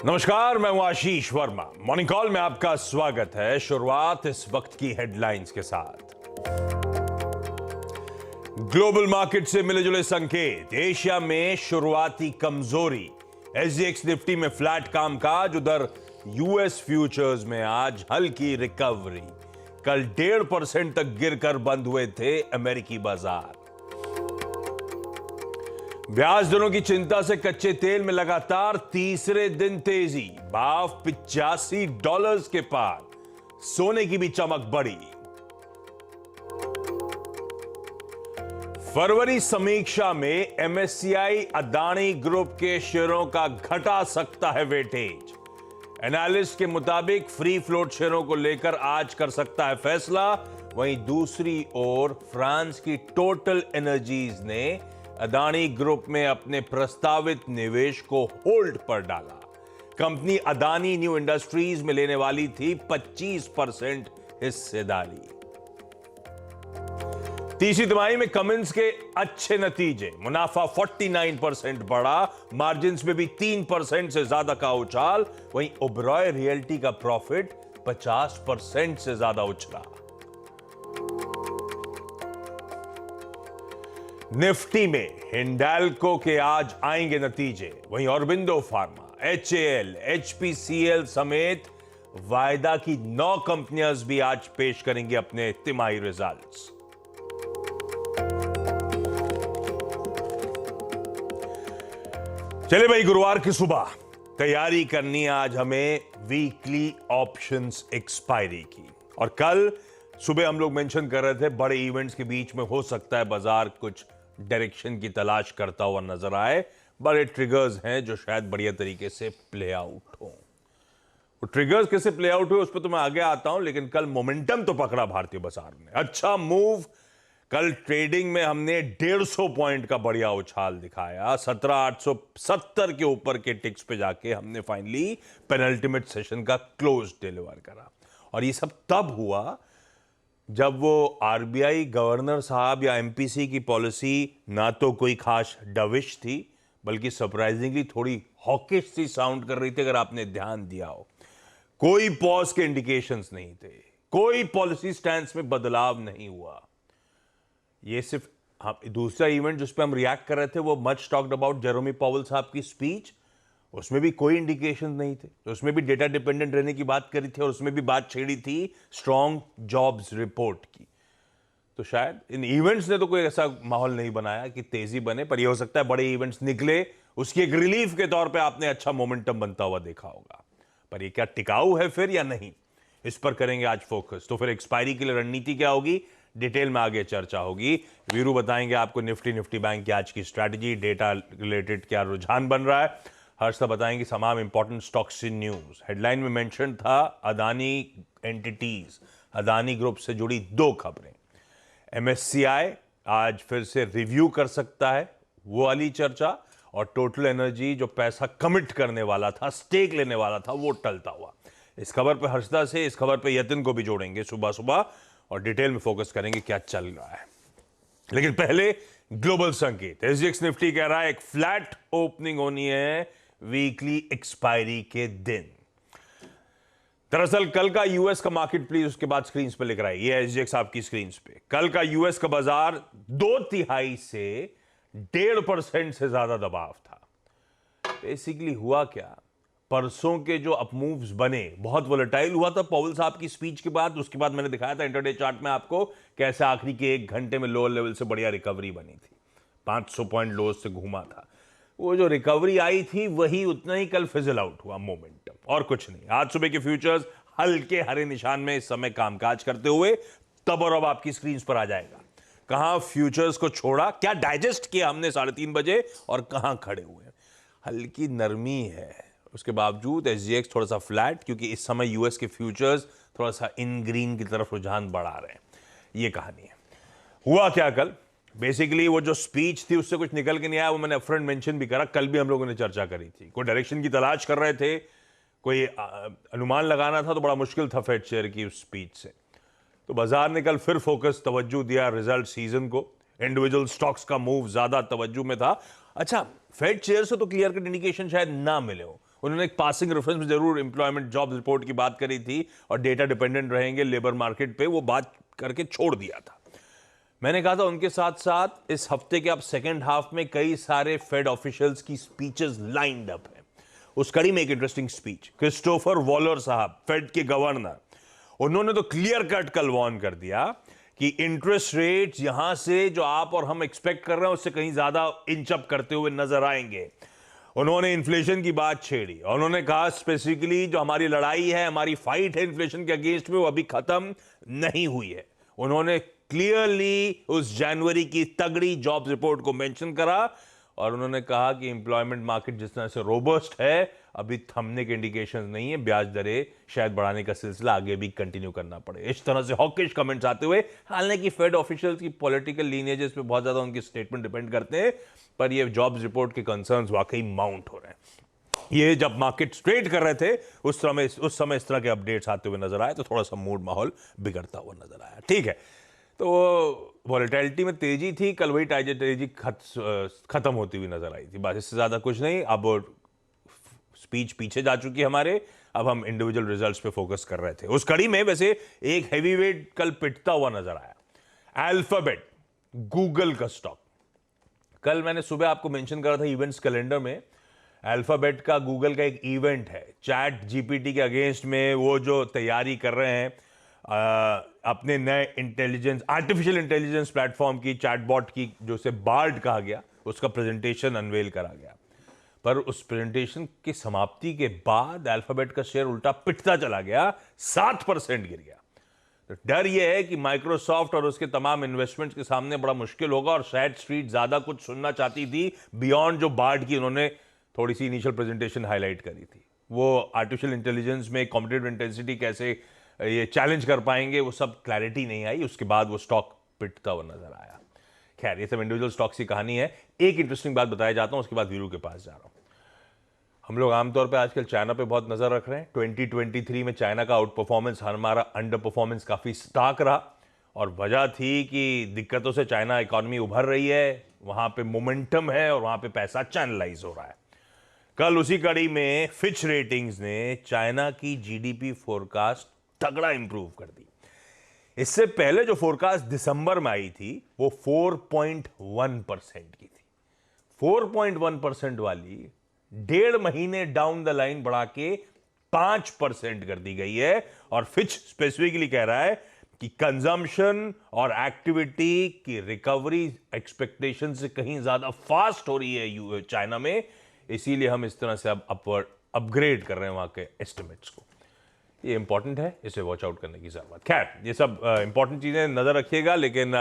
नमस्कार, मैं हूं आशीष वर्मा। मॉर्निंग कॉल में आपका स्वागत है। शुरुआत इस वक्त की हेडलाइंस के साथ। ग्लोबल मार्केट से मिले जुले संकेत। एशिया में शुरुआती कमजोरी। एसजीएक्स निफ्टी में फ्लैट कामकाज। उधर यूएस फ्यूचर्स में आज हल्की रिकवरी। कल 1.5% तक गिरकर बंद हुए थे अमेरिकी बाजार। ब्याज दरों की चिंता से कच्चे तेल में लगातार तीसरे दिन तेजी। भाव $85 के पार। सोने की भी चमक बढ़ी। फरवरी समीक्षा में एमएससीआई अदानी ग्रुप के शेयरों का घटा सकता है वेटेज। एनालिस्ट के मुताबिक फ्री फ्लोट शेयरों को लेकर आज कर सकता है फैसला। वहीं दूसरी ओर फ्रांस की टोटल एनर्जीज ने अदानी ग्रुप में अपने प्रस्तावित निवेश को होल्ड पर डाला। कंपनी अदानी न्यू इंडस्ट्रीज में लेने वाली थी 25% हिस्सेदारी। तीसरी तिमाही में कमिंस के अच्छे नतीजे। मुनाफा 49% बढ़ा। मार्जिन्स में भी 3% से ज्यादा का उछाल। वहीं ओबरॉय रियल्टी का प्रॉफिट 50% से ज्यादा उछला। निफ्टी में हिंडाल्को के आज आएंगे नतीजे। वहीं ऑरबिंदो फार्मा, एचएएल, एचपीसीएल समेत वायदा की 9 कंपनियां भी आज पेश करेंगी अपने तिमाही रिजल्ट्स। चले भाई, गुरुवार की सुबह तैयारी करनी है आज हमें वीकली ऑप्शंस एक्सपायरी की। और कल सुबह हम लोग मेंशन कर रहे थे बड़े इवेंट्स के बीच में हो सकता है बाजार कुछ डायरेक्शन की तलाश करता हुआ नजर आए। बड़े ट्रिगर्स हैं जो शायद बढ़िया तरीके से प्ले आउट हो। वो ट्रिगर्स कैसे प्ले आउट हुए उस पर तो मैं आगे आता हूं, लेकिन कल मोमेंटम तो पकड़ा भारतीय बाजार ने। अच्छा मूव। कल ट्रेडिंग में हमने 150 पॉइंट का बढ़िया उछाल दिखाया। 17,870 के ऊपर के टिक्स पे जाके हमने फाइनली पेनल्टीमेट सेशन का क्लोज डिलीवर करा। और ये सब तब हुआ जब वो आरबीआई गवर्नर साहब या एमपीसी की पॉलिसी ना तो कोई खास डविश थी, बल्कि सरप्राइजिंगली थोड़ी हॉकिश सी साउंड कर रही थी। अगर आपने ध्यान दिया हो, कोई पॉज के इंडिकेशंस नहीं थे, कोई पॉलिसी स्टैंस में बदलाव नहीं हुआ। ये सिर्फ दूसरा इवेंट जिस पे हम रिएक्ट कर रहे थे वो मच टॉक्ड अबाउट जेरोमी पॉवेल साहब की स्पीच। उसमें भी कोई इंडिकेशन नहीं थे। तो उसमें भी डेटा डिपेंडेंट रहने की बात करी थी और उसमें भी बात छेड़ी थी स्ट्रॉन्ग जॉब्स रिपोर्ट की। तो शायद इन इवेंट्स ने तो कोई ऐसा माहौल नहीं बनाया कि तेजी बने, पर यह हो सकता है बड़े इवेंट्स निकले, उसकी एक रिलीफ के तौर पे आपने अच्छा मोमेंटम बनता हुआ देखा होगा। पर ये क्या टिकाऊ है फिर या नहीं, इस पर करेंगे आज फोकस। तो फिर एक्सपायरी के लिए रणनीति क्या होगी, डिटेल में आगे चर्चा होगी। वीरू बताएंगे आपको निफ्टी बैंक की आज की स्ट्रैटेजी, डेटा रिलेटेड क्या रुझान बन रहा है। हर्षदा बताएंगे तमाम important stocks in news. Headline में मेंशन था अदानी एंटिटीज, अदानी ग्रुप से जुड़ी 2 खबरें। एमएससीआई आज फिर से रिव्यू कर सकता है, वो वाली चर्चा। और टोटल एनर्जी जो पैसा कमिट करने वाला था, स्टेक लेने वाला था, वो टलता हुआ। इस खबर पे हर्षदा से, इस खबर पे यतिन को भी जोड़ेंगे सुबह सुबह और डिटेल में फोकस करेंगे क्या चल रहा है। लेकिन पहले ग्लोबल संकेत। एसजीएक्स निफ्टी कह रहा है एक फ्लैट ओपनिंग होनी है वीकली एक्सपायरी के दिन। दरअसल कल का यूएस का मार्केट, प्लीज उसके बाद स्क्रीन पे लिख रहा है, ये एसजीएक्स आपकी स्क्रीन पे। कल का यूएस का बाजार 2/3 से 1.5% से ज्यादा दबाव था। बेसिकली हुआ क्या, परसों के जो अपमूव्स बने, बहुत वोलेटाइल हुआ था पॉवेल साहब की स्पीच के बाद। उसके बाद मैंने दिखाया था इंटरडे चार्ट में आपको कैसे आखिरी के 1 घंटे में लोअर लेवल से बढ़िया रिकवरी बनी थी। 500 पॉइंट लोज से घूमा था। वो जो रिकवरी आई थी वही उतना ही कल फिजल आउट हुआ मोमेंटम, और कुछ नहीं। आज सुबह के फ्यूचर्स हल्के हरे निशान में इस समय कामकाज करते हुए तब और अब आपकी स्क्रीन पर आ जाएगा कहां फ्यूचर्स को छोड़ा, क्या डाइजेस्ट किया हमने 3:30 बजे और कहां खड़े हुए। हल्की नरमी है, उसके बावजूद एसजीएक्स थोड़ा सा फ्लैट, क्योंकि इस समय यूएस के फ्यूचर्स थोड़ा सा इन ग्रीन की तरफ रुझान बढ़ा रहे हैं। ये कहानी है। हुआ क्या कल, बेसिकली वो जो स्पीच थी उससे कुछ निकल के नहीं आया। वो मैंने अपफ्रंट मेंशन भी करा, कल भी हम लोगों ने चर्चा करी थी। कोई डायरेक्शन की तलाश कर रहे थे, कोई अनुमान लगाना था तो बड़ा मुश्किल था फेड चेयर की उस स्पीच से। तो बाजार ने कल फिर फोकस तवज्जो दिया रिजल्ट सीजन को। इंडिविजुअल स्टॉक्स का मूव ज्यादा तवज्जो में था। अच्छा, फेड चेयर से तो क्लियर कट इंडिकेशन शायद ना मिले हो, उन्होंने एक पासिंग रेफरेंस में जरूर एम्प्लॉयमेंट जॉब रिपोर्ट की बात करी थी और डेटा डिपेंडेंट रहेंगे लेबर मार्केट पे, वो बात करके छोड़ दिया था। मैंने कहा था उनके साथ साथ इस हफ्ते के अब सेकेंड हाफ में कई सारे फेड ऑफिशियल्स की स्पीचेस लाइंड अप है। उस कड़ी में एक इंटरेस्टिंग स्पीच क्रिस्टोफर वॉलर साहब, फेड के गवर्नर, उन्होंने तो क्लियर कट कल वार्न कर दिया कि इंटरेस्ट रेट्स यहां से जो आप और हम एक्सपेक्ट कर रहे हैं उससे कहीं ज्यादा इंच अप करते हुए नजर आएंगे। उन्होंने इन्फ्लेशन की बात छेड़ी और उन्होंने कहा स्पेसिफिकली जो हमारी लड़ाई है, हमारी फाइट है इन्फ्लेशन के अगेंस्ट में, वो अभी खत्म नहीं हुई है। उन्होंने क्लियरली उस जनवरी की तगड़ी जॉब्स रिपोर्ट को मेंशन करा और उन्होंने कहा कि एम्प्लॉयमेंट मार्केट जिस तरह से रोबस्ट है, अभी थमने के इंडिकेशंस नहीं है, ब्याज दरें शायद बढ़ाने का सिलसिला आगे भी कंटिन्यू करना पड़े। इस तरह से हॉकिश कमेंट्स आते हुए, हालांकि फेड ऑफिशियल्स की पॉलिटिकल लीनिएजेस पे बहुत ज्यादा उनके स्टेटमेंट डिपेंड करते हैं, पर ये जॉब्स रिपोर्ट के कंसर्न्स वाकई माउंट हो रहे हैं। ये जब मार्केट स्ट्रेट कर रहे थे उस समय इस तरह के अपडेट्स आते हुए नजर आए तो थोड़ा सा मूड माहौल बिगड़ता हुआ नजर आया। ठीक है, तो वॉलेटिलिटी में तेजी थी कल, वही तेजी खत्म होती हुई नजर आई थी, बस इससे ज्यादा कुछ नहीं। अब स्पीच पीछे जा चुकी है हमारे, अब हम इंडिविजुअल रिजल्ट्स पे फोकस कर रहे थे। उस कड़ी में वैसे एक हैवीवेट कल पिटता हुआ नजर आया, अल्फाबेट, गूगल का स्टॉक। कल मैंने सुबह आपको मेंशन करा था इवेंट्स कैलेंडर में, अल्फाबेट का, गूगल का एक इवेंट है चैट जीपीटी के अगेंस्ट में, वो जो तैयारी कर रहे हैं अपने नए इंटेलिजेंस, आर्टिफिशियल इंटेलिजेंस प्लेटफॉर्म की, चैटबॉट की, जो उसे बार्ड कहा गया, उसका प्रेजेंटेशन अनवेल करा गया। पर उस प्रेजेंटेशन की समाप्ति के बाद अल्फाबेट का शेयर उल्टा पिटता चला गया, 7% गिर गया। तो डर यह है कि माइक्रोसॉफ्ट और उसके तमाम इन्वेस्टमेंट्स के सामने बड़ा मुश्किल होगा और शायद स्ट्रीट ज्यादा कुछ सुनना चाहती थी बियॉन्ड जो बार्ड की उन्होंने थोड़ी सी इनिशियल प्रेजेंटेशन हाईलाइट करी थी। वो आर्टिफिशियल इंटेलिजेंस में कॉम्पिटिटिव इंटेंसिटी कैसे ये चैलेंज कर पाएंगे, वो सब क्लैरिटी नहीं आई। उसके बाद वो स्टॉक पिटता हुआ नजर आया। खैर, ये सब इंडिविजुअल स्टॉक्स की कहानी है। एक इंटरेस्टिंग बात बताया जाता हूं, उसके बाद वीरू के पास जा रहा हूं। हम लोग आमतौर पे आजकल चाइना पे बहुत नजर रख रहे हैं। 2023 में चाइना का आउट परफॉर्मेंस, हमारा अंडर परफॉर्मेंस काफी स्टार्क रहा और वजह थी कि दिक्कतों से चाइना इकोनॉमी उभर रही है, वहां पे मोमेंटम है और वहां पे पैसा चैनलाइज हो रहा है। कल उसी कड़ी में फिच रेटिंग्स ने चाइना की जीडीपी फोरकास्ट तगड़ा इंप्रूव कर दी। इससे पहले जो फोरकास्ट दिसंबर में आई थी वो 4.1% की थी। 4.1% वाली 1.5 महीने डाउन द लाइन बढ़ा के 5% कर दी गई है और फिच स्पेसिफिकली कह रहा है कि कंजम्पशन और एक्टिविटी की रिकवरी एक्सपेक्टेशन से कहीं ज्यादा फास्ट हो रही है चाइना में, इसीलिए हम इस तरह से अब अपवर्ड अपग्रेड कर रहे हैं वहां के एस्टिमेट्स को। ये इंपॉर्टेंट है, इसे वॉच आउट करने की जरूरत। खैर, ये सब इंपॉर्टेंट चीजें नजर रखिएगा, लेकिन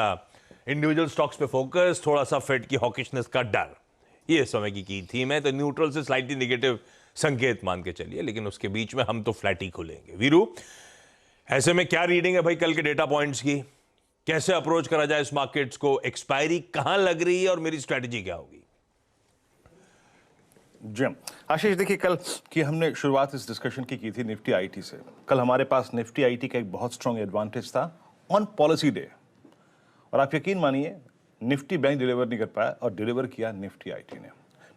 इंडिविजुअल स्टॉक्स पे फोकस, थोड़ा सा फेड की हॉकिशनेस का डर, ये समय की थीम है। तो न्यूट्रल से स्लाइटली नेगेटिव संकेत मान के चलिए, लेकिन उसके बीच में हम तो फ्लैट ही खुलेंगे। वीरू, ऐसे में क्या रीडिंग है भाई कल के डेटा पॉइंट्स की? कैसे अप्रोच करा जाए इस मार्केट्स को? एक्सपायरी कहां लग रही है और मेरी स्ट्रेटेजी क्या होगी? जी आशीष, देखिए कल की हमने शुरुआत इस डिस्कशन की थी निफ्टी आईटी से। कल हमारे पास निफ्टी आईटी का एक बहुत स्ट्रॉन्ग एडवांटेज था ऑन पॉलिसी डे, और आप यकीन मानिए निफ्टी बैंक डिलीवर नहीं कर पाया और डिलीवर किया निफ्टी आईटी ने,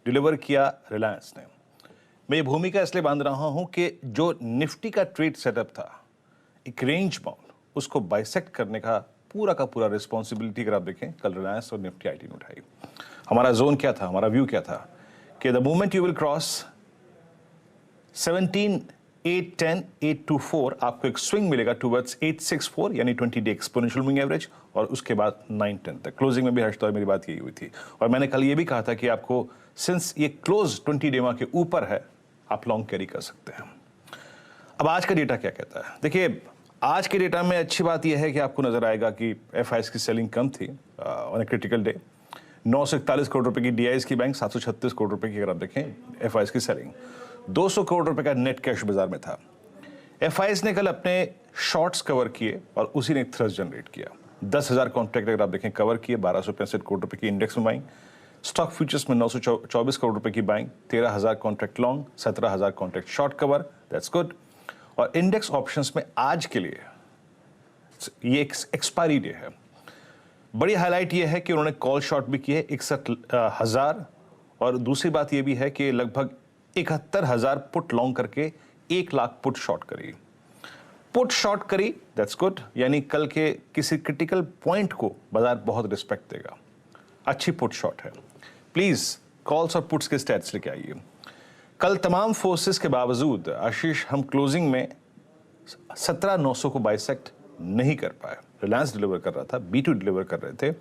डिलीवर किया रिलायंस ने। मैं ये भूमिका इसलिए बांध रहा हूं कि जो निफ्टी का ट्रेड सेटअप था, एक रेंज बाउंड, उसको बाइसेक्ट करने का पूरा रिस्पॉन्सिबिलिटी अगर आप देखें कल रिलायंस और निफ्टी आईटी ने उठाई। हमारा जोन क्या था, हमारा व्यू क्या था कि the moment you will cross 17,810,824 आपको एक स्विंग मिलेगा टुवर्ड्स 864 यानी 20 डे एक्सपोनेंशियल मूविंग एवरेज, और उसके बाद 910 तक। क्लोजिंग में भी हर्ष मेरी बात यही हुई थी, और मैंने कल ये भी कहा था कि आपको सिंस ये क्लोज 20 डे के ऊपर है, आप लॉन्ग कैरी कर सकते हैं। अब आज का डेटा क्या कहता है? देखिए, आज के डेटा में अच्छी बात यह है कि आपको नजर आएगा कि एफआईएस की सेलिंग कम थी on a critical day. 941 crore रुपए की डीआईएस की बैंक, 736 करोड़ रुपए की अगर आप देखें एफआईएस की सेलिंग, 200 करोड़ रुपए का नेट कैश बाजार में था। एफआईएस ने कल अपने शॉर्ट्स कवर किए और उसी ने थ्रस्ट जनरेट किया। 10,000 कॉन्ट्रैक्ट अगर आप देखें कवर किए, 1265 करोड़ रुपए की इंडेक्स में बाइंग। स्टॉक फ्यूचर्स में 924 करोड़ रुपए की buying, 13,000 contract long, 17,000 contract short cover, that's good. और इंडेक्स ऑप्शंस में आज के लिए ये एक्सपायरी डे है। बड़ी हाईलाइट ये है कि उन्होंने कॉल शॉर्ट भी किए 61,000, और दूसरी बात ये भी है कि लगभग 71,000 पुट लॉन्ग करके 1 लाख पुट शॉर्ट करी। पुट शॉर्ट करी, दैट्स गुड, यानी कल के किसी क्रिटिकल पॉइंट को बाजार बहुत रिस्पेक्ट देगा। अच्छी पुट शॉर्ट है। प्लीज कॉल्स और पुट्स के स्टैट्स लेके आइए। कल तमाम फोर्सेस के बावजूद आशीष हम क्लोजिंग में 17,900 को बाइसेक्ट नहीं कर पाए। रिलायंस डिलीवर कर रहा था, B2 डिलीवर कर रहे थे,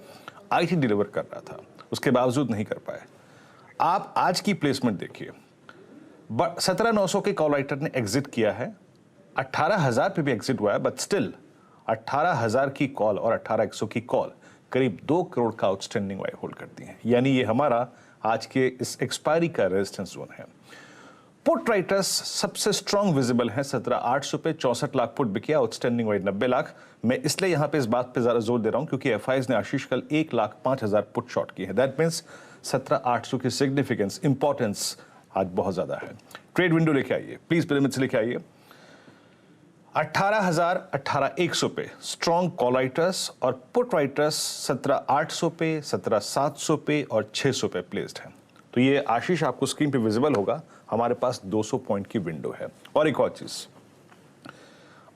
IT डिलीवर कर रहा था, उसके बावजूद नहीं कर पाए। आप आज की प्लेसमेंट देखिए, 17,900 के कॉल राइटर ने एग्जिट किया है, 18,000 पे भी एग्जिट हुआ है, बट स्टिल 18,000 की कॉल और 18,100 की कॉल करीब 2 करोड़ का आउटस्टैंडिंग वाई होल्ड करती हैं। यानी ये हमारा आज के इस एक्सपायरी का रेजिस्टेंस जोन है। पुट राइटर्स सबसे स्ट्रॉन्ग विजिबल है 17,800 पे, 64 लाख पुट बिके, आउटस्टैंडिंग वाइड 90 लाख। मैं इसलिए यहां पे इस बात पे ज्यादा जोर दे रहा हूं क्योंकि एफआईज ने आशीष कल 1,05,000 पुट शॉर्ट की है। दैट मीन्स 17,800 की सिग्निफिकेंस, इंपॉर्टेंस आज बहुत ज्यादा है। ट्रेड विंडो लेके आइए, प्लीज पिरामिड्स लेके आइए। 18,000, 18,100 पे स्ट्रॉन्ग कॉल राइटर्स और पुट राइटर्स 17,800 पे, 17,700 पे और 600 पे प्लेस्ड हैं। तो ये आशीष आपको स्क्रीन पे विजिबल होगा, हमारे पास 200 पॉइंट की विंडो है। और एक और चीज,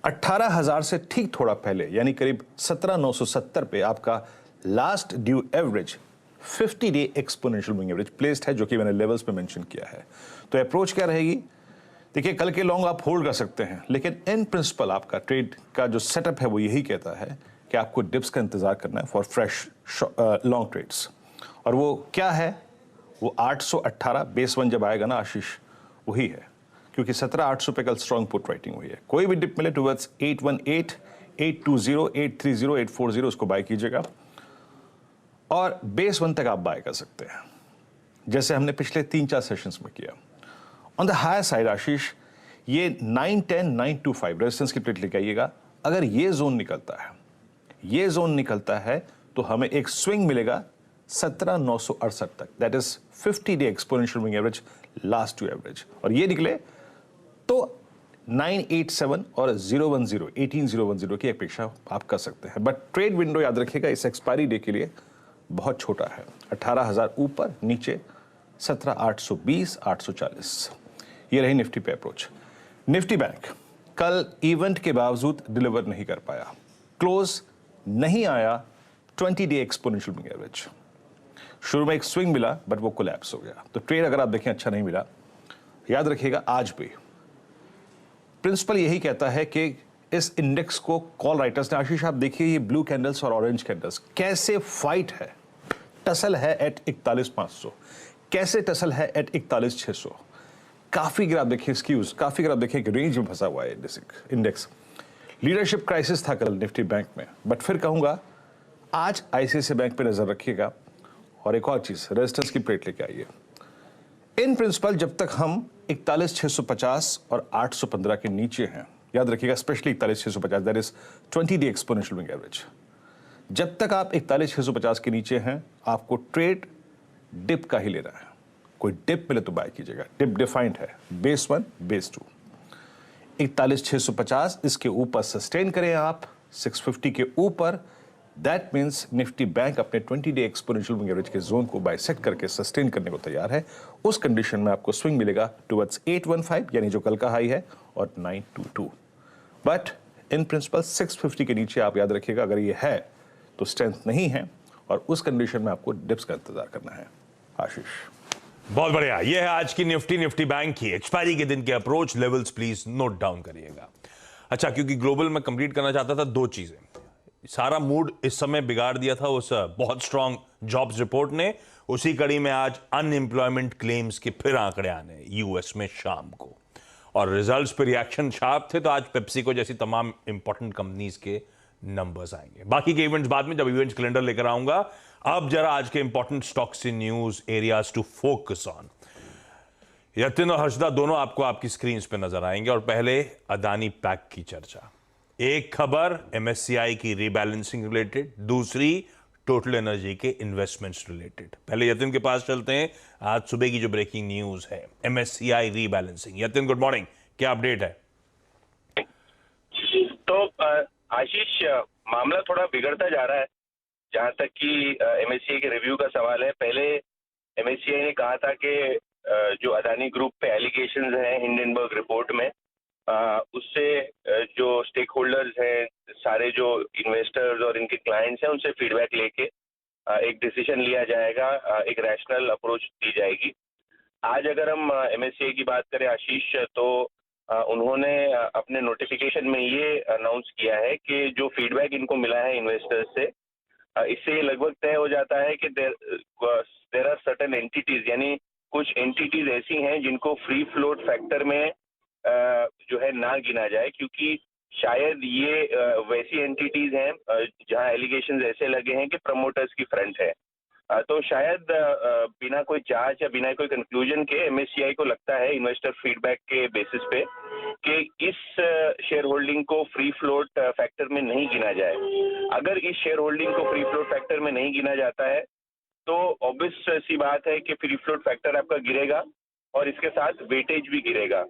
18,000 से ठीक थोड़ा पहले यानी करीब 17,970 पे आपका last due average 50 day exponential moving average placed है, जो कि मैंने लेवल्स पे मेंशन किया है। तो अप्रोच क्या रहेगी? देखिए, कल के लॉन्ग आप होल्ड कर सकते हैं, लेकिन इन प्रिंसिपल आपका ट्रेड का जो सेटअप है वो यही कहता है कि आपको डिप्स का इंतजार करना है फॉर फ्रेश लॉन्ग ट्रेड्स। और वो क्या है? वो 818 बेस वन जब आएगा ना आशीष, वही है, क्योंकि 17,800 पे कल स्ट्रॉन्ग पुट राइटिंग हुई है। कोई भी डिप मिले टुवर्ड्स 818, 820, 830, 840 उसको बाय कीजिएगा और बेस वन तक आप बाय कर सकते हैं, जैसे हमने पिछले 3-4 सेशंस में किया। ऑन द हायर साइड आशीष, ये 910, 925 रेजिस्टेंस की प्लेट लेके आइएगा। अगर ये जोन निकलता है तो हमें एक स्विंग मिलेगा 17,968 तक, that is 50 day exponential moving average, last two average. और ये निकले तो 987 और 010, 18,010 की अपेक्षा आप कर सकते हैं। बट ट्रेड विंडो याद रखिएगा इस एक्सपायरी डे के लिए बहुत छोटा है, 18,000 ऊपर नीचे 17,820, 840। ये रही निफ्टी पे अप्रोच। निफ्टी बैंक कल इवेंट के बावजूद डिलीवर नहीं कर पाया, क्लोज नहीं आया 20 डे एक्सपोनेंशियल मूविंग एवरेज। शुरू में एक स्विंग मिला बट वो कोलैप्स हो गया, तो ट्रेड अगर आप देखें अच्छा नहीं मिला। याद रखिएगा आज भी प्रिंसिपल यही कहता है कि इस इंडेक्स को कॉल राइटर्स ने, आशीष आप देखिए ये ब्लू कैंडल्स और ऑरेंज कैंडल्स कैसे फाइट है, टसल है एट 41,500, कैसे टसल है एट 41,600। काफी गिर आप देखिए स्क्यूज, काफी गिर आप देखिए कि रेंज में फंसा हुआ है इंडेक्स। लीडरशिप क्राइसिस था कल निफ्टी बैंक में, बट फिर कहूंगा आज आईसीआईसीआई बैंक पे नजर रखिएगा। और एक और चीज, रेजिस्टेंस की प्लेट लेके आइए। इन प्रिंसिपल जब तक हम 41,650 और 815 के नीचे हैं, याद रखिएगा specially 41,650, that is 20 day exponential moving average. जब तक आप 41,650 के नीचे हैं, आपको ट्रेड डिप का ही लेना है। कोई डिप मिले तो बाय कीजिएगा। डिप डिफाइंड है बेस 1, बेस 2। 41,650 इसके ऊपर सस्टेन करें आप 650 के ऊपर, दैट मीन्स निफ्टी बैंक अपने 20 डे एक्सपोनेंशियल मूविंग एवरेज के जोन को बाइसेक्ट करके सस्टेन करने को तैयार है। उस कंडीशन में आपको स्विंग मिलेगा टुवर्ड्स 815 यानी जो कल का हाई है और 922। बट इन प्रिंसिपल 650 के नीचे आप याद रखिएगा, अगर ये है तो स्ट्रेंथ नहीं है और उस कंडीशन में आपको डिप्स का इंतजार करना है। आशीष बहुत बढ़िया। यह है आज की निफ्टी बैंक की एक्सपायरी के दिन के approach levels, please note down करिएगा। अच्छा, क्योंकि ग्लोबल में कंप्लीट करना चाहता था 2 चीजें, सारा मूड इस समय बिगाड़ दिया था उस बहुत स्ट्रांग जॉब्स रिपोर्ट ने। उसी कड़ी में आज अनएम्प्लॉयमेंट क्लेम्स के फिर आंकड़े आने यूएस में शाम को, और रिजल्ट्स पे रिएक्शन शार्प थे, तो आज पेप्सिको जैसी तमाम इंपॉर्टेंट कंपनीज के नंबर्स आएंगे। बाकी के इवेंट्स बाद में, जब इवेंट्स कैलेंडर लेकर आऊंगा। अब जरा आज के important stocks in news areas to focus on. Yatin और हर्षदा दोनों आपको आपकी स्क्रीन पे नजर आएंगे, और पहले अदानी पैक की चर्चा। एक खबर एमएससीआई की रीबैलेंसिंग रिलेटेड, दूसरी टोटल एनर्जी के इन्वेस्टमेंट्स रिलेटेड। पहले यतिन के पास चलते हैं। आज सुबह की जो ब्रेकिंग न्यूज है MSCI rebalancing. Yatin good morning, क्या अपडेट है? तो आशीष, मामला थोड़ा बिगड़ता जा रहा है जहां तक कि एमएससीआई के रिव्यू का सवाल है। पहले एमएससीआई ने कहा था कि जो अदानी ग्रुप पे एलिगेशंस हैं हिंडनबर्ग रिपोर्ट में, उससे जो स्टेक होल्डर्स हैं, सारे जो इन्वेस्टर्स और इनके क्लाइंट्स हैं, उनसे फीडबैक लेके एक डिसीजन लिया जाएगा, एक रैशनल अप्रोच दी जाएगी। आज अगर हम MSCI की बात करें आशीष, तो उन्होंने अपने नोटिफिकेशन में ये अनाउंस किया है कि जो फीडबैक इनको मिला है इन्वेस्टर्स से, इससे ये लगभग तय हो जाता है कि देयर आर सर्टेन एंटिटीज, यानी कुछ एंटिटीज ऐसी हैं जिनको फ्री फ्लोट फैक्टर में जो है ना गिना जाए, क्योंकि शायद ये वैसी एंटिटीज हैं जहां एलिगेशंस ऐसे लगे हैं कि प्रमोटर्स की फ्रंट है। तो शायद बिना कोई जांच या बिना कोई कंक्लूजन के MSCI को लगता है इन्वेस्टर फीडबैक के बेसिस पे कि इस शेयर होल्डिंग को फ्री फ्लोट फैक्टर में नहीं गिना जाए। अगर इस शेयर होल्डिंग को फ्री फ्लोट फैक्टर में नहीं गिना जाता है तो ऑब्वियस सी बात है कि फ्री फ्लोट फैक्टर आपका गिरेगा और इसके साथ वेटेज भी गिरेगा।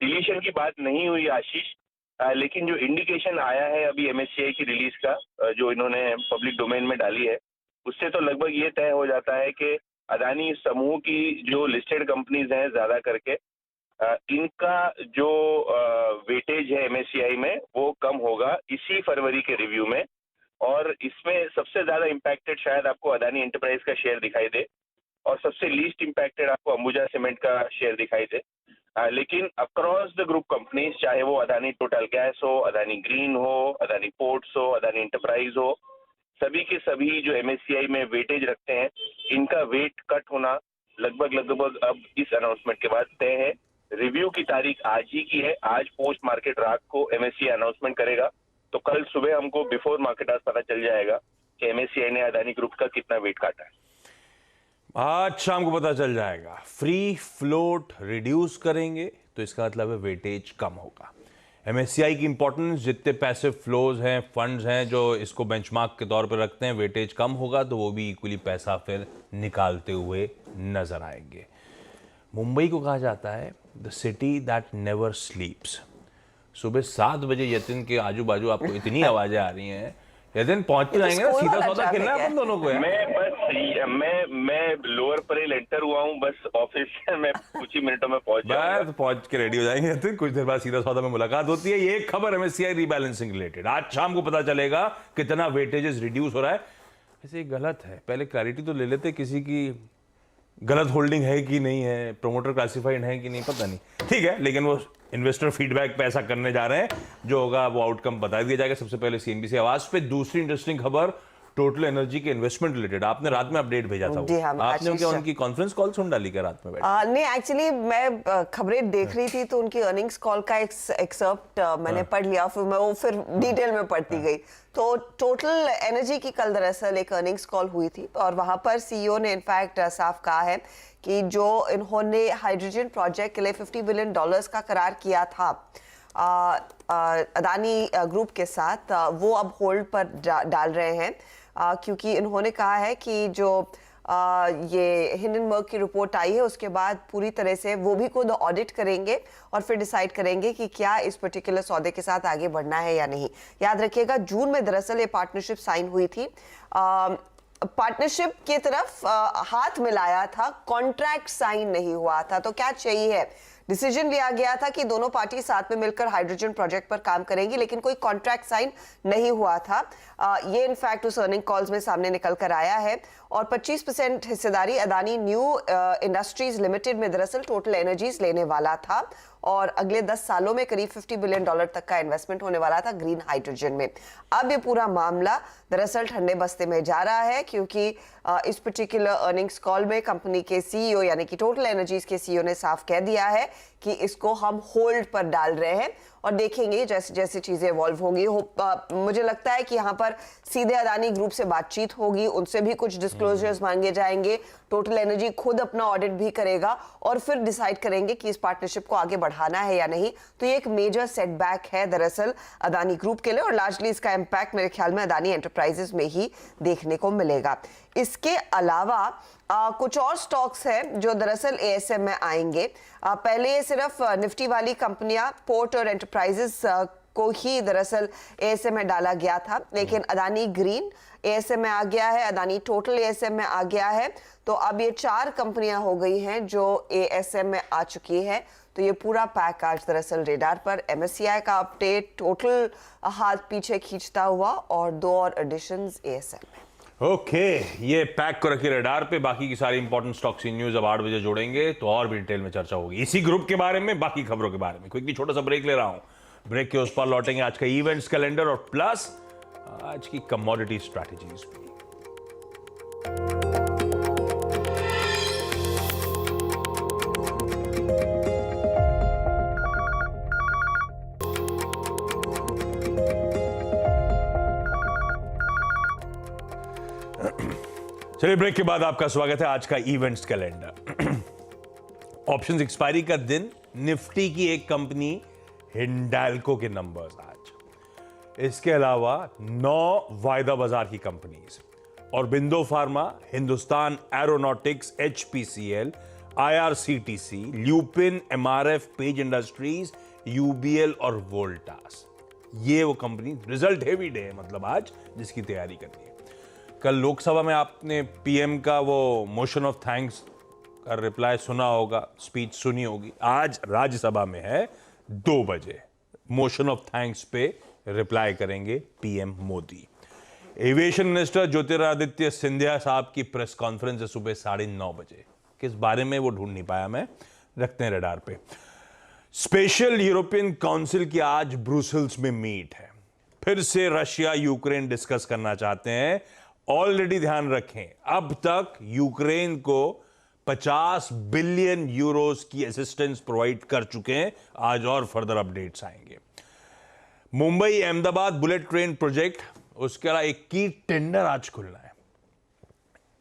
डिलीशन की बात नहीं हुई आशीष, लेकिन जो इंडिकेशन आया है अभी MSCI की रिलीज का, जो इन्होंने पब्लिक डोमेन में डाली है, उससे तो लगभग ये तय हो जाता है कि अदानी समूह की जो लिस्टेड कंपनीज हैं ज्यादा करके, इनका जो वेटेज है MSCI में वो कम होगा इसी फरवरी के रिव्यू में। और इसमें सबसे ज्यादा इम्पैक्टेड शायद आपको अदानी एंटरप्राइज का शेयर दिखाई दे और सबसे लीस्ट इम्पैक्टेड आपको अंबुजा सीमेंट का शेयर दिखाई दे। लेकिन अक्रॉस द ग्रुप कंपनीज, चाहे वो अदानी टोटल गैस हो, अदानी ग्रीन हो, अदानी पोर्ट्स हो, अदानी एंटरप्राइज हो, सभी के सभी जो MSCI में वेटेज रखते हैं, इनका वेट कट होना लगभग अब इस अनाउंसमेंट के बाद तय है। रिव्यू की तारीख आज ही की है, आज पोस्ट मार्केट रात को MSCI अनाउंसमेंट करेगा, तो कल सुबह हमको बिफोर मार्केट आज पता चल जाएगा कि MSCI ने अदानी ग्रुप का कितना वेट काटा है। आज शाम को पता चल जाएगा। फ्री फ्लोट रिड्यूस करेंगे तो इसका मतलब है वेटेज कम होगा। MSCI की इंपॉर्टेंस, जितने पैसे फ्लोज हैं, फंड्स हैं जो इसको बेंचमार्क के तौर पर रखते हैं, वेटेज कम होगा तो वो भी इक्वली पैसा फिर निकालते हुए नजर आएंगे। मुंबई को कहा जाता है द सिटी दैट नेवर स्लीप्स। सुबह 7 बजे यतिन के आजू बाजू आपको इतनी आवाजें आ रही हैं, यतिन पहुंच के जाएंगे ना, सीधा सौदा खेलना है अपन दोनों को है। मैं लोअर परेल एंटर हुआ हूँ बस ऑफिस से, मैं कुछ ही मिनटों में पहुंच जाऊंगा। बस पहुंच के रेडी हो जाएंगे यतिन, कुछ देर बाद सीधा सौदा में मुलाकात होती है। ये एक खबर MSCI रीबैलेंसिंग रिलेटेड, आज शाम को पता चलेगा कितना वेटेजेस रिड्यूस हो रहा है। ऐसे गलत है, पहले क्लैरिटी तो ले लेते किसी की गलत होल्डिंग है कि नहीं है, प्रोमोटर क्लासिफाइड है कि नहीं, पता नहीं, ठीक है, लेकिन वो इन्वेस्टर फीडबैक पे ऐसा करने जा रहे हैं, जो होगा वो आउटकम बता दिया जाएगा। सबसे पहले CNBC आवाज पे। दूसरी इंटरेस्टिंग खबर टोटल एनर्जी के इन्वेस्टमेंट रिलेटेड, आपने रात में अपडेट भेजा था, जी हाँ, आपने क्या उनकी कॉन्फ्रेंस कॉल सुन डाली क्या रात में बैठ? नहीं, एक्चुअली मैं खबरें देख रही थी तो उनकी अर्निंग्स कॉल का एक्सर्प्ट मैंने पढ़ लिया, फिर मैं वो फिर डिटेल में पढ़ती गई। तो टोटल एनर्जी की कल दरअसल एक अर्निंग्स कॉल हुई थी और वहां पर CEO ने इनफैक्ट साफ कहा है कि जो इन्होंने हाइड्रोजन प्रोजेक्ट के लिए $50 बिलियन का करार किया था अदानी ग्रुप के साथ, वो अब होल्ड पर डाल रहे हैं, क्योंकि इन्होंने कहा है कि जो ये हिंडनबर्ग की रिपोर्ट आई है उसके बाद पूरी तरह से वो भी खुद ऑडिट करेंगे और फिर डिसाइड करेंगे कि क्या इस पर्टिकुलर सौदे के साथ आगे बढ़ना है या नहीं। याद रखिएगा जून में दरअसल ये पार्टनरशिप साइन हुई थी, पार्टनरशिप की तरफ हाथ मिलाया था, कॉन्ट्रैक्ट साइन नहीं हुआ था। तो क्या चाहिए है, डिसीजन लिया गया था कि दोनों पार्टी साथ में मिलकर हाइड्रोजन प्रोजेक्ट पर काम करेंगी, लेकिन कोई कॉन्ट्रैक्ट साइन नहीं हुआ था। ये इनफैक्ट उस अर्निंग कॉल्स में सामने निकल कर आया है। और 25% हिस्सेदारी अदानी न्यू इंडस्ट्रीज लिमिटेड में दरअसल टोटल एनर्जीज लेने वाला था और अगले 10 सालों में करीब $50 बिलियन तक का इन्वेस्टमेंट होने वाला था ग्रीन हाइड्रोजन में। अब ये पूरा मामला दरअसल ठंडे बस्ते में जा रहा है, क्योंकि इस पर्टिकुलर अर्निंग्स कॉल में कंपनी के CEO यानी कि टोटल एनर्जीज के CEO ने साफ कह दिया है कि इसको हम होल्ड पर डाल रहे हैं और देखेंगे जैसे जैसे चीजें इवॉल्व होंगी। मुझे लगता है कि यहाँ पर सीधे अदानी ग्रुप से बातचीत होगी, उनसे भी कुछ डिस्क्लोजर्स मांगे जाएंगे, टोटल एनर्जी खुद अपना ऑडिट भी करेगा और फिर डिसाइड करेंगे कि इस पार्टनरशिप को आगे बढ़ाना है या नहीं। तो ये एक मेजर सेटबैक है दरअसल अदानी ग्रुप के लिए और लार्जली इसका इम्पैक्ट मेरे ख्याल में अदानी एंटरप्राइजेस में ही देखने को मिलेगा। इसके अलावा कुछ और स्टॉक्स हैं जो दरअसल ASM में आएंगे। पहले ये सिर्फ निफ्टी वाली कंपनियां पोर्ट और एंटरप्राइजेस को ही दरअसल एएसएम में डाला गया था, लेकिन अदानी ग्रीन एएसएम में आ गया है, अदानी टोटल एएसएम में आ गया है। तो अब ये 4 कंपनियां हो गई हैं जो एएसएम में आ चुकी है। तो ये पूरा पैक आज दरअसल रेडार पर, एमएससीआई का अपडेट टोटल हाथ पीछे खींचता हुआ और 2 और एडिशंस एएसएम में। ओके, ये पैक को रखिए रडार पे। बाकी की सारी इंपॉर्टेंट स्टॉक्स न्यूज अब 8 बजे जोड़ेंगे तो और भी डिटेल में चर्चा होगी इसी ग्रुप के बारे में, बाकी खबरों के बारे में। क्विकली छोटा सा ब्रेक ले रहा हूं। ब्रेक के उस पर लौटेंगे आज का इवेंट्स कैलेंडर और प्लस आज की कमोडिटी स्ट्रैटेजीज भी। चलिए, ब्रेक के बाद आपका स्वागत है आज का इवेंट्स कैलेंडर। ऑप्शंस एक्सपायरी का दिन, निफ्टी की एक कंपनी हिंडाल्को के नंबर्स आज। इसके अलावा 9 वायदा बाजार की कंपनीज, और बिंदो pharma, Hindustan aeronautics, HPCL, IRCTC, lupin, MRF, page industries, UBL और वोल्टास। ये वो कंपनी, रिजल्ट हेवी डे है मतलब आज, जिसकी तैयारी करनी है। कल लोकसभा में आपने पीएम का वो मोशन ऑफ थैंक्स का रिप्लाई सुना होगा, स्पीच सुनी होगी। आज राज्यसभा में है 2 बजे मोशन ऑफ थैंक्स पे रिप्लाई करेंगे PM Modi. Aviation minister Jyotiraditya Scindia साहब की प्रेस कॉन्फ्रेंस है सुबह 9:30 बजे। किस बारे में वो ढूंढ नहीं पाया मैं, रखते हैं रडार पे। स्पेशल यूरोपियन काउंसिल की आज ब्रुसेल्स में मीट है। फिर से रशिया यूक्रेन डिस्कस करना चाहते हैं। ऑलरेडी ध्यान रखें, अब तक यूक्रेन को 50 बिलियन यूरोस की असिस्टेंस प्रोवाइड कर चुके हैं। आज और फर्दर अपडेट्स आएंगे। Mumbai Ahmedabad bullet train project, उसके अलावा 21 टेंडर आज खुलना है।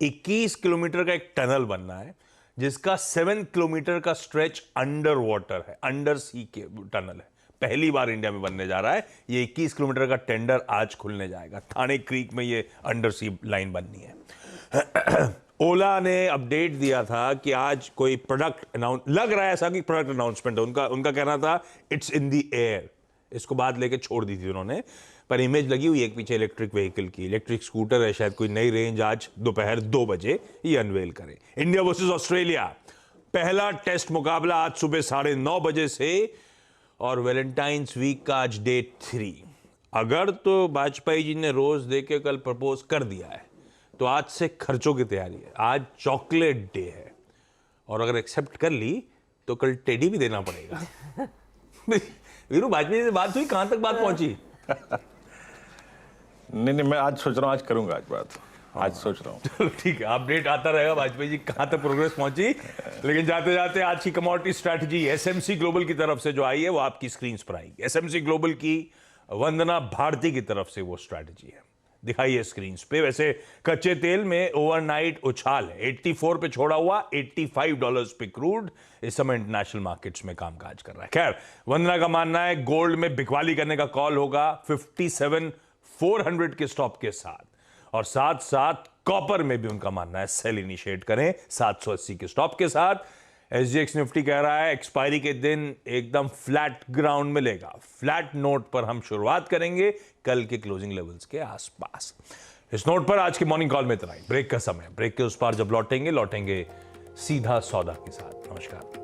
21 किलोमीटर का एक टनल बनना है, जिसका 7 किलोमीटर का स्ट्रेच अंडर वाटर है, अंडर सी के टनल है। पहली बार इंडिया में बनने जा रहा है। ये 21 किलोमीटर का टेंडर आज खुलने जाएगा। थाने क्रीक में ये अंडर सी लाइन बननी है। ओला ने अपडेट दिया था कि आज कोई प्रोडक्ट अनाउंस, लग रहा है ऐसा कि प्रोडक्ट अनाउंसमेंट है। उनका कहना था इट्स इन द एयर। इसको बात लेके छोड़ दी थी उन्होंने, पर इमेज लगी हुई है एक पीछे इलेक्ट्रिक व्हीकल की। इलेक्ट्रिक स्कूटर है, शायद कोई नई रेंज आज दोपहर 2 बजे ये अनवेल करे। इंडिया वर्सेस ऑस्ट्रेलिया, पहला टेस्ट मुकाबला आज सुबह 9:30 बजे से, और वैलेंटाइंस वीक का आज डे 3। अगर तो वाजपेयी जी ने रोज देके कल प्रपोज कर दिया है तो आज से खर्चों की तैयारी है। आज चॉकलेट डे है, और अगर एक्सेप्ट कर ली तो कल टेडी भी देना पड़ेगा। वीरू, वाजपेयी से बात हुई, कहां तक बात पहुंची? नहीं, मैं आज सोच रहा हूँ, आज करूंगा आज बात, आज सोच रहा हूँ। चलो ठीक है, अपडेट आता रहेगा वाजपेयी जी कहां तक प्रोग्रेस पहुंची। लेकिन जाते जाते आज की कमोडिटी स्ट्रैटेजी एसएमसी ग्लोबल की तरफ से जो आई है वो आपकी स्क्रीन पर आएगी। एसएमसी ग्लोबल की वंदना भारती की तरफ से वो स्ट्रैटेजी है, दिखाइए स्क्रीन पे। वैसे कच्चे तेल में ओवरनाइट उछाल है, 84 पे छोड़ा हुआ, $85 पे क्रूड इस समय इंटरनेशनल मार्केट्स में कामकाज कर रहा है। खैर, वंदना का मानना है गोल्ड में बिकवाली करने का कॉल होगा 57,400 के स्टॉप के साथ, और साथ साथ कॉपर में भी उनका मानना है सेल इनिशिएट करें 780 के स्टॉप के साथ। एसजीएक्स निफ्टी कह रहा है एक्सपायरी के दिन एकदम फ्लैट ग्राउंड मिलेगा। फ्लैट नोट पर हम शुरुआत करेंगे, कल के क्लोजिंग लेवल्स के आसपास। इस नोट पर आज की मॉर्निंग कॉल में इतना ही। ब्रेक का समय, ब्रेक के उस पार जब लौटेंगे सीधा सौदा के साथ। नमस्कार।